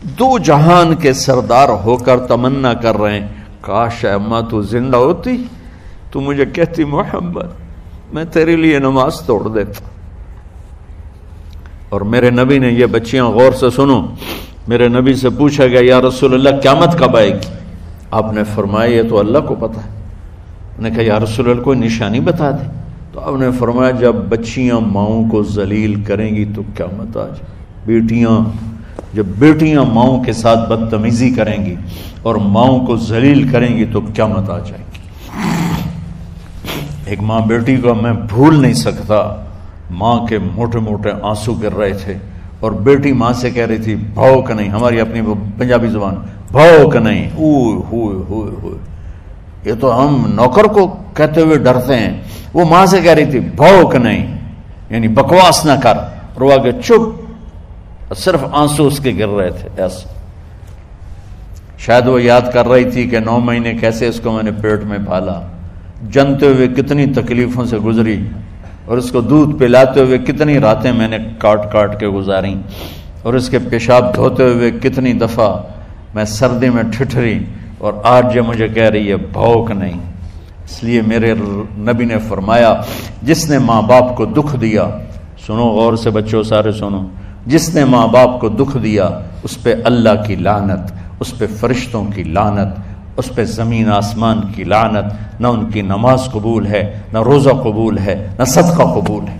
دو جہان کے سردار ہو کر تمنا کر رہے ہیں، کاش اے اماں تو زندہ ہوتی، تو مجھے کہتی محمد میں تیرے لیے نماز توڑ دیتا۔ اور میرے نبی نے، یہ بچیاں غور سے سنو، میرے نبی سے پوچھا گیا یا رسول اللہ قیامت کب آئے گی؟ آپ نے فرمایا یہ تو اللہ کو پتہ ہے۔ نے کہا یا رسول اللہ کوئی نشانی بتا دے، تو آپ نے فرمایا جب بچیاں ماؤں کو ذلیل کریں گی تو قیامت آ جائے۔ جب بیٹیاں ماؤں کے ساتھ بدتمیزی کریں گی اور ماؤں کو ذلیل کریں گی تو قیامت آ جائے گی۔ ایک ماں بیٹی کو میں بھول نہیں سکتا، ماں کے موٹے موٹے آنسو گر رہے تھے اور بیٹی ماں سے کہہ رہی تھی بھوک نہیں، ہماری اپنی پنجابی زبان بھوک نہیں، اوئے ہوئے ہوئے ہوئے، یہ تو ہم نوکر کو کہتے ہوئے ڈرتے ہیں، وہ ماں سے کہہ رہی تھی بھوک نہیں، یعنی بکواس نہ کر، اور وہ آگے چپ، صرف آنسو اس کے گر رہے تھے ایسا۔ شاید وہ یاد کر رہی تھی کہ 9 مہینے کیسے اس کو میں نے پیٹ میں پالا، جنتے ہوئے کتنی تکلیفوں سے گزری، اور اس کو دودھ پلاتے ہوئے کتنی راتیں میں نے کاٹ کاٹ کے گزاری، اور اس کے پیشاب دھوتے ہوئے کتنی دفعہ میں سردی میں ٹھٹھری، اور آج یہ مجھے کہہ رہی ہے بھوک نہیں۔ اس لیے میرے نبی نے فرمایا جس نے ماں باپ کو دکھ دیا، سنو غور سے بچوں سارے سنو، جس نے ماں باپ کو دکھ دیا اس پہ اللہ کی لعنت، اس پہ فرشتوں کی لعنت، اس پہ زمین آسمان کی لعنت، نہ ان کی نماز قبول ہے، نہ روزہ قبول ہے، نہ صدقہ قبول ہے۔